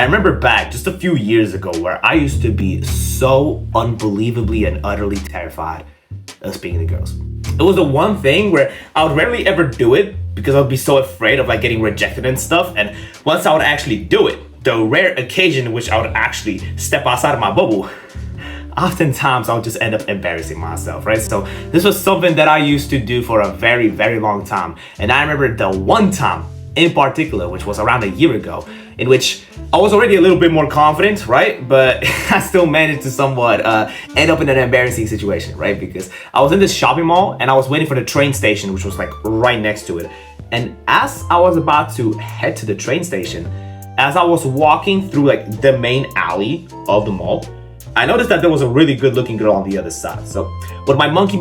I remember back just a few years ago where I used to be so unbelievably and utterly terrified of speaking to girls. It was the one thing where I would rarely ever do it because I would be so afraid of like getting rejected and stuff. And once I would actually do it, the rare occasion in which I would actually step outside of my bubble, oftentimes I'll just end up embarrassing myself, right? So this was something that I used to do for a very, very long time. And I remember the one time in particular, which was around a year ago, in which I was already a little bit more confident, right? But I still managed to somewhat end up in an embarrassing situation, right? Because I was in this shopping mall and I was waiting for the train station, which was like right next to it. And as I was about to head to the train station, as I was walking through like the main alley of the mall, I noticed that there was a really good looking girl on the other side. So what my monkey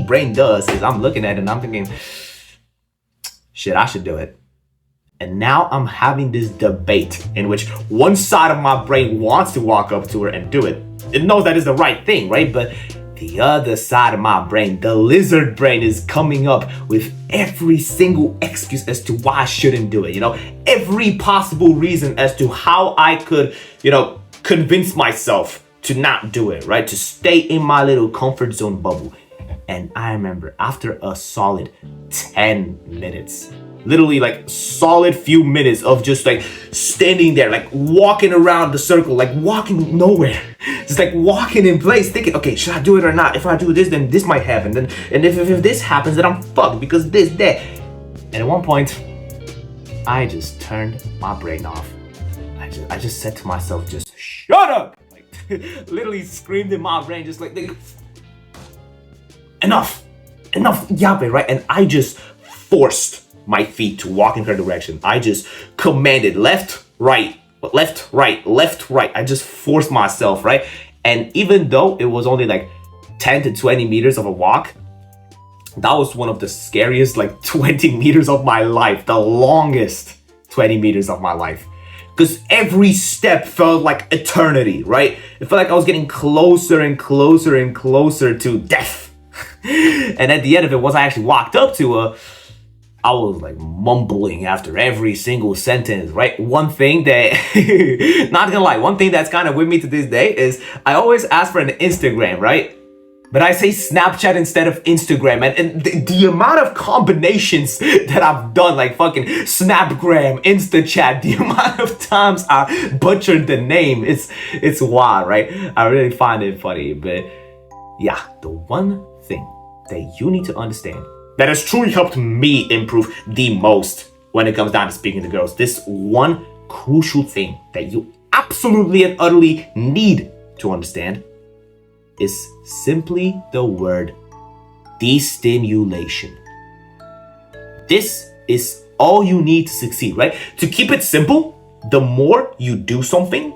brain does is I'm looking at it and I'm thinking, shit, I should do it. And now I'm having this debate in which one side of my brain wants to walk up to her and do it. It knows that is the right thing, right? But the other side of my brain, the lizard brain, is coming up with every single excuse as to why I shouldn't do it. You know, every possible reason as to how I could, convince myself to not do it, right? To stay in my little comfort zone bubble. And I remember after a solid 10 minutes, literally like solid few minutes of just like standing there, like walking around the circle, like walking nowhere, just like walking in place, thinking, okay, should I do it or not? If I do this, then this might happen. And if this happens, then I'm fucked because this, that. And at one point, I just turned my brain off. I just said to myself, just shut up! Like literally screamed in my brain, just like enough, yabe, right? And I just forced my feet to walk in her direction. I just commanded left, right. I just forced myself, right? And even though it was only like 10 to 20 meters of a walk, that was one of the scariest like 20 meters of my life, the longest 20 meters of my life. Because every step felt like eternity, right? It felt like I was getting closer and closer and closer to death. And at the end of it, once I actually walked up to her, I was like mumbling after every single sentence, right? One thing that, not gonna lie, one thing that's kind of with me to this day is I always ask for an Instagram, right? But I say Snapchat instead of Instagram. And the amount of combinations that I've done, like fucking Snapgram, InstaChat, the amount of times I butchered the name, it's wild, right? I really find it funny. But yeah, the one thing that you need to understand that has truly helped me improve the most when it comes down to speaking to girls, this one crucial thing that you absolutely and utterly need to understand is simply the word destimulation. This is all you need to succeed, right? To keep it simple, the more you do something,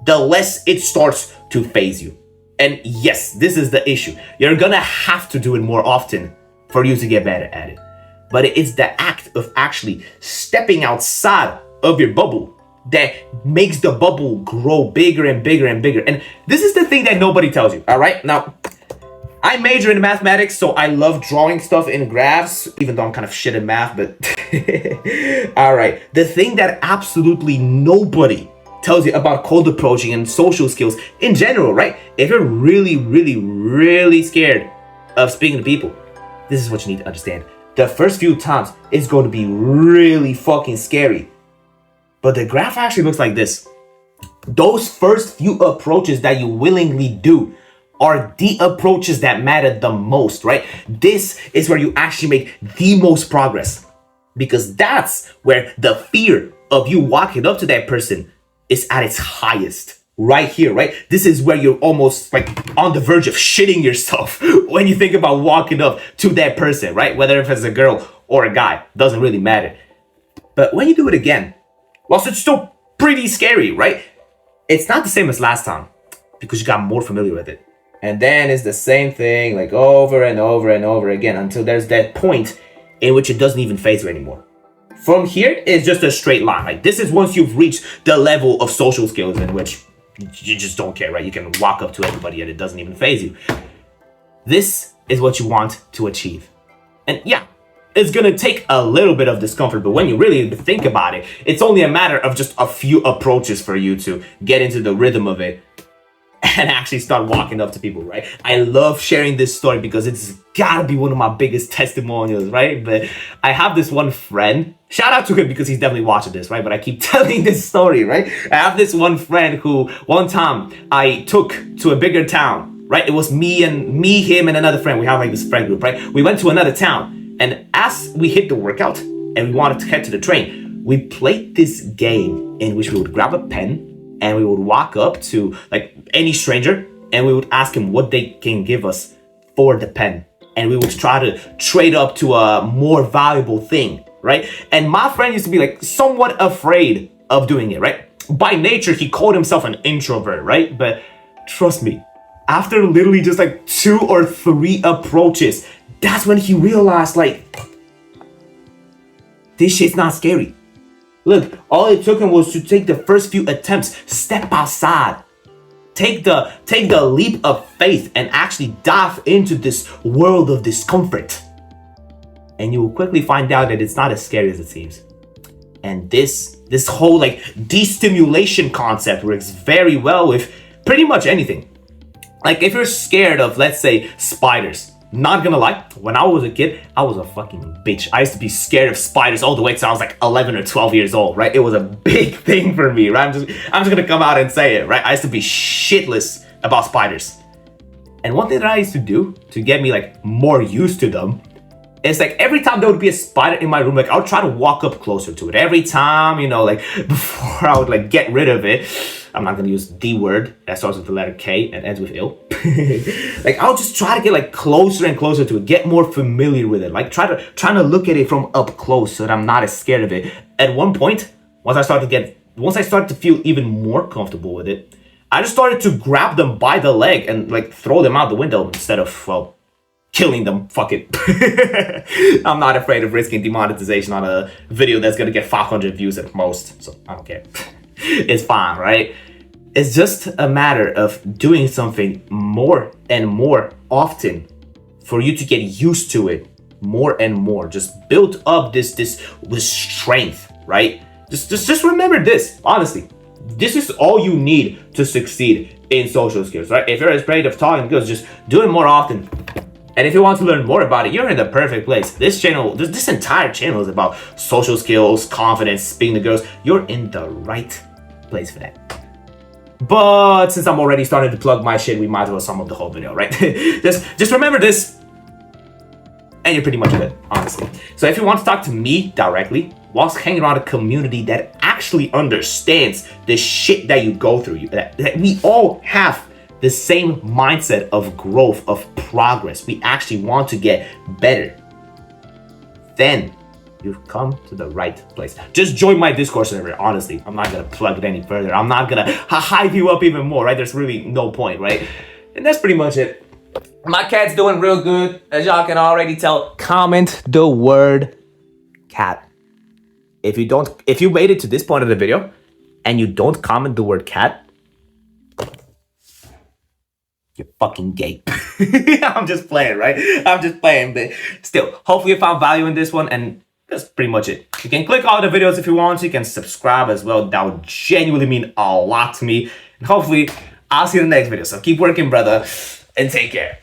the less it starts to faze you. And yes, this is the issue. You're gonna have to do it more often for you to get better at it. But it's the act of actually stepping outside of your bubble that makes the bubble grow bigger and bigger and bigger. And this is the thing that nobody tells you, all right? Now, I major in mathematics, so I love drawing stuff in graphs, even though I'm kind of shit at math, but all right. The thing that absolutely nobody tells you about cold approaching and social skills in general, right? If you're really, really, really scared of speaking to people, this is what you need to understand. The first few times, it's going to be really fucking scary. But the graph actually looks like this. Those first few approaches that you willingly do are the approaches that matter the most, right? This is where you actually make the most progress. Because that's where the fear of you walking up to that person is at its highest. Right here, right? This is where you're almost like on the verge of shitting yourself when you think about walking up to that person, right? Whether if it's a girl or a guy, doesn't really matter. But when you do it again, whilst it's still pretty scary, right? It's not the same as last time because you got more familiar with it. And then it's the same thing like over and over and over again until there's that point in which it doesn't even faze you anymore. From here, it's just a straight line. Like this is once you've reached the level of social skills in which you just don't care, right? You can walk up to everybody and it doesn't even faze you. This is what you want to achieve. And yeah, it's gonna take a little bit of discomfort, but when you really think about it, it's only a matter of just a few approaches for you to get into the rhythm of it and actually start walking up to people, right? I love sharing this story because it's gotta be one of my biggest testimonials, right? But I have this one friend, shout out to him because he's definitely watching this, right? But I keep telling this story, right? I have this one friend who one time I took to a bigger town, right? It was me, him, and another friend. We have like this friend group, right? We went to another town, and as we hit the workout and we wanted to head to the train, we played this game in which we would grab a pen and we would walk up to like any stranger and we would ask him what they can give us for the pen. And we would try to trade up to a more valuable thing, right? And my friend used to be like somewhat afraid of doing it, right? By nature, he called himself an introvert, right? But trust me, after literally just like 2 or 3 approaches, that's when he realized like, this shit's not scary. Look, all it took him was to take the first few attempts, step outside, take the leap of faith and actually dive into this world of discomfort. And you will quickly find out that it's not as scary as it seems. And this whole like destimulation concept works very well with pretty much anything. Like if you're scared of, let's say, spiders, not gonna lie, when I was a kid, I was a fucking bitch. I used to be scared of spiders all the way till I was like 11 or 12 years old, right? It was a big thing for me, right? I'm just gonna come out and say it, right? I used to be shitless about spiders. And one thing that I used to do to get me like more used to them is like every time there would be a spider in my room, like I would try to walk up closer to it. Every time, you know, like before I would like get rid of it, I'm not gonna use the word that starts with the letter K and ends with ill. Like I'll just try to get like closer and closer to it, get more familiar with it, like trying to look at it from up close so that I'm not as scared of it. At one point, once I started to feel even more comfortable with it, I just started to grab them by the leg and like throw them out the window instead of, well, killing them. Fuck it. I'm not afraid of risking demonetization on a video that's gonna get 500 views at most, so I don't care. It's fine, right? It's just a matter of doing something more and more often for you to get used to it more and more. Just build up this strength, right? Just remember this, honestly. This is all you need to succeed in social skills, right? If you're afraid of talking skills, just do it more often. And if you want to learn more about it, you're in the perfect place. This channel, this entire channel is about social skills, confidence, speaking to girls. You're in the right place for that. But since I'm already starting to plug my shit, we might as well sum up the whole video, right? just remember this, and you're pretty much good, honestly. So if you want to talk to me directly, whilst hanging around a community that actually understands the shit that you go through, that we all have the same mindset of growth, of progress. We actually want to get better. Then you've come to the right place. Just join my Discord server, honestly. I'm not gonna plug it any further. I'm not gonna hype you up even more, right? There's really no point, right? And that's pretty much it. My cat's doing real good. As y'all can already tell, comment the word cat. If you made it to this point of the video and you don't comment the word cat, you're fucking gay. I'm just playing, right? I'm just playing, but still, hopefully you found value in this one, and that's pretty much it. You can click all the videos if you want. You can subscribe as well. That would genuinely mean a lot to me. And hopefully, I'll see you in the next video. So keep working, brother, and take care.